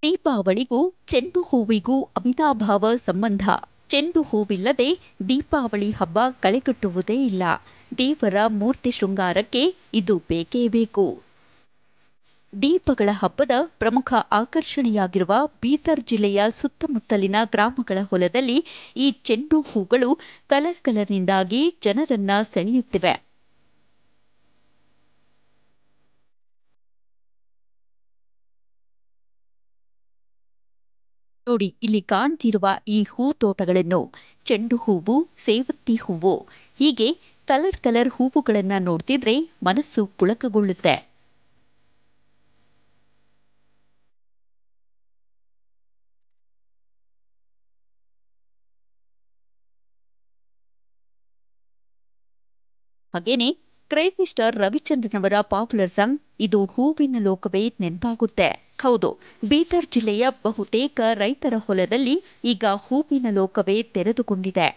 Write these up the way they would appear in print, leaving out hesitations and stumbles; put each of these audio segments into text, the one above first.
ದೀಪಾವಳಿಗೂ ಚೆಂಡು ಹೂವಿಗೂ ಅವಿನಾಭಾವ ಸಂಬಂಧ. ಚೆಂಡು ಹೂವಿಲ್ಲದೆ ದೀಪಾವಳಿ ಹಬ್ಬ ಕಳೆಗಟ್ಟುವುದೇ ಇಲ್ಲ. ದೇವರ ಮೂರ್ತಿ ಶೃಂಗಾರಕ್ಕೆ ಇದು ಬೇಕೇ ಬೇಕು. ದೀಪಗಳ ಹಬ್ಬದ ಪ್ರಮುಖ ಆಕರ್ಷಣೆಯಾಗಿರುವ ಬೀದರ್ ಜಿಲ್ಲೆಯ ಸುತ್ತಮುತ್ತಲಿನ ಗ್ರಾಮಗಳ ಹೊಲದಲ್ಲಿ ಈ ಚೆಂಡು ಹೂಗಳು ಕಲರ್ನಿಂದಾಗಿ ಜನರನ್ನ ಸೆಳೆಯುತ್ತಿವೆ. ನೋಡಿ, ಇಲ್ಲಿ ಕಾಣ್ತಿರುವ ಈ ಹೂ ತೋಟಗಳನ್ನು ಚೆಂಡು ಹೂವು, ಸೇವಂತಿ ಹೂವು, ಹೀಗೆ ಕಲರ್ ಹೂವುಗಳನ್ನ ನೋಡ್ತಿದ್ರೆ ಮನಸ್ಸು ಪುಳಕಗೊಳ್ಳುತ್ತೆ. ಹಾಗೇನೆ ಕ್ರೇಜಿ ಸ್ಟಾರ್ ರವಿಚಂದ್ರನ್ ಅವರ ಪಾಪ್ಯುಲರ್ ಸಾಂಗ್ ಇದು ಹೂವಿನ ಲೋಕವೇ ನೆನಪಾಗುತ್ತೆ. ಹೌದು, ಬೀದರ್ ಜಿಲ್ಲೆಯ ಬಹುತೇಕ ರೈತರ ಹೊಲದಲ್ಲಿ ಈಗ ಹೂವಿನ ಲೋಕವೇ ತೆರೆದುಕೊಂಡಿದೆ.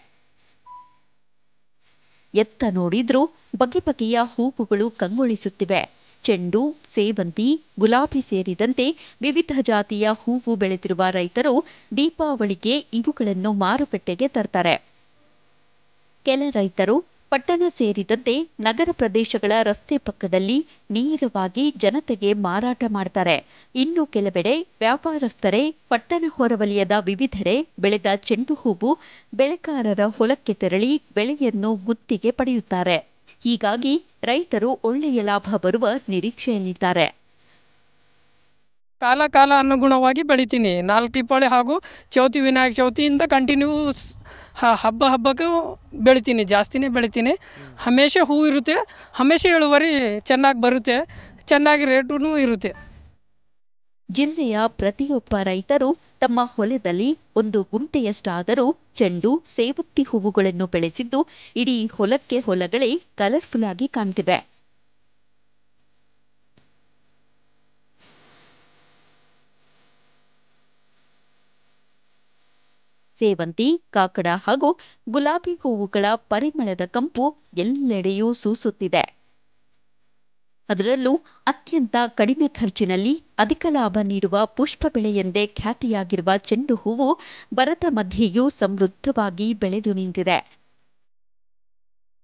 ಎತ್ತ ನೋಡಿದ್ರೂ ಬಗೆ ಬಗೆಯ ಹೂವುಗಳು ಕಂಗೊಳಿಸುತ್ತಿವೆ. ಚೆಂಡು, ಸೇವಂತಿ, ಗುಲಾಬಿ ಸೇರಿದಂತೆ ವಿವಿಧ ಜಾತಿಯ ಹೂವು ಬೆಳೆದಿರುವ ರೈತರು ದೀಪಾವಳಿಗೆ ಇವುಗಳನ್ನು ಮಾರುಕಟ್ಟೆಗೆ ತರ್ತಾರೆ. ಕೆಲ ರೈತರು ಪಟ್ಟಣ ಸೇರಿದಂತೆ ನಗರ ಪ್ರದೇಶಗಳ ರಸ್ತೆ ಪಕ್ಕದಲ್ಲಿ ನೇರವಾಗಿ ಜನತೆಗೆ ಮಾರಾಟ ಮಾಡ್ತಾರೆ. ಇನ್ನು ಕೆಲವೆಡೆ ವ್ಯಾಪಾರಸ್ಥರೇ ಪಟ್ಟಣ ಹೊರವಲಯದ ವಿವಿಧೆಡೆ ಬೆಳೆದ ಚೆಂಡು ಹೂವು ಬೆಳೆಗಾರರ ಹೊಲಕ್ಕೆ ತೆರಳಿ ಬೆಳೆಯನ್ನು ಗುತ್ತಿಗೆ ಪಡೆಯುತ್ತಾರೆ. ಹೀಗಾಗಿ ರೈತರು ಒಳ್ಳೆಯ ಲಾಭ ಬರುವ ನಿರೀಕ್ಷೆಯಲ್ಲಿದ್ದಾರೆ. ಕಾಲ ಅನುಗುಣವಾಗಿ ಬೆಳಿತೀನಿ. 4 ದೀಪಾವಳಿ ಹಾಗೂ ಚೌತಿ, ವಿನಾಯಕ ಚೌತಿಯಿಂದ ಕಂಟಿನ್ಯೂ ಹಬ್ಬಕ್ಕೂ ಬೆಳಿತೀನಿ, ಜಾಸ್ತಿನೇ ಬೆಳಿತೀನಿ. ಹಮೇಶೆ ಹೂ ಇರುತ್ತೆ, ಹಮೇಶೆ ಇಳುವರಿ ಚೆನ್ನಾಗಿ ಬರುತ್ತೆ, ಚೆನ್ನಾಗಿ ರೇಟೂ ಇರುತ್ತೆ. ಜಿಲ್ಲೆಯ ಪ್ರತಿಯೊಬ್ಬ ರೈತರು ತಮ್ಮ ಹೊಲದಲ್ಲಿ ಒಂದು ಗುಂಟೆಯಷ್ಟಾದರೂ ಚೆಂಡು, ಸೇವಂತಿ ಹೂವುಗಳನ್ನು ಬೆಳೆಸಿದ್ದು ಇಡೀ ಹೊಲಗಳೇ ಕಲರ್ಫುಲ್ ಆಗಿ ಕಾಣ್ತಿವೆ. ಸೇವಂತಿ, ಕಾಕಡ ಹಾಗೂ ಗುಲಾಬಿ ಹೂವುಗಳ ಪರಿಮಳದ ಕಂಪು ಎಲ್ಲೆಡೆಯೂ ಸೂಸುತ್ತಿದೆ. ಅದರಲ್ಲೂ ಅತ್ಯಂತ ಕಡಿಮೆ ಖರ್ಚಿನಲ್ಲಿ ಅಧಿಕ ಲಾಭ ನೀಡುವ ಪುಷ್ಪ ಬೆಳೆಯೆಂದೇ ಖ್ಯಾತಿಯಾಗಿರುವ ಚೆಂಡು ಹೂವು ಬರದ ಮಧ್ಯೆಯೂ ಸಮೃದ್ಧವಾಗಿ ಬೆಳೆದು ನಿಂತಿದೆ.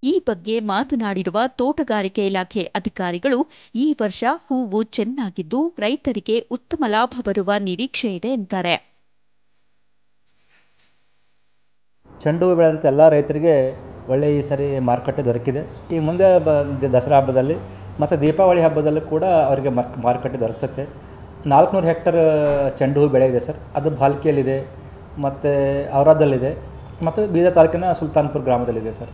ಈ ಬಗ್ಗೆ ಮಾತನಾಡಿರುವ ತೋಟಗಾರಿಕೆ ಇಲಾಖೆ ಅಧಿಕಾರಿಗಳು, ಈ ವರ್ಷ ಹೂವು ಚೆನ್ನಾಗಿದ್ದು ರೈತರಿಗೆ ಉತ್ತಮ ಲಾಭ ಬರುವ ನಿರೀಕ್ಷೆ ಇದೆ ಎಂತಾರೆ. ಚೆಂಡು ಹೂ ಬೆಳೆದಂಥ ಎಲ್ಲ ರೈತರಿಗೆ ಒಳ್ಳೆಯ ಈ ಸರಿ ಮಾರುಕಟ್ಟೆ ದೊರಕಿದೆ. ಈ ಮುಂದೆ ದಸರಾ ಹಬ್ಬದಲ್ಲಿ ಮತ್ತು ದೀಪಾವಳಿ ಹಬ್ಬದಲ್ಲೂ ಕೂಡ ಅವರಿಗೆ ಮಾರುಕಟ್ಟೆ ದೊರಕುತ್ತೆ. 400 ಹೆಕ್ಟರ್ ಚೆಂಡು ಹೂ ಬೆಳೆ ಇದೆ ಸರ್. ಅದು ಭಾಲ್ಕಿಯಲ್ಲಿದೆ, ಮತ್ತು ಔರಾದಲ್ಲಿದೆ, ಮತ್ತು ಬೀದರ್ ತಾಲೂಕಿನ ಸುಲ್ತಾನ್ಪುರ ಗ್ರಾಮದಲ್ಲಿದೆ ಸರ್.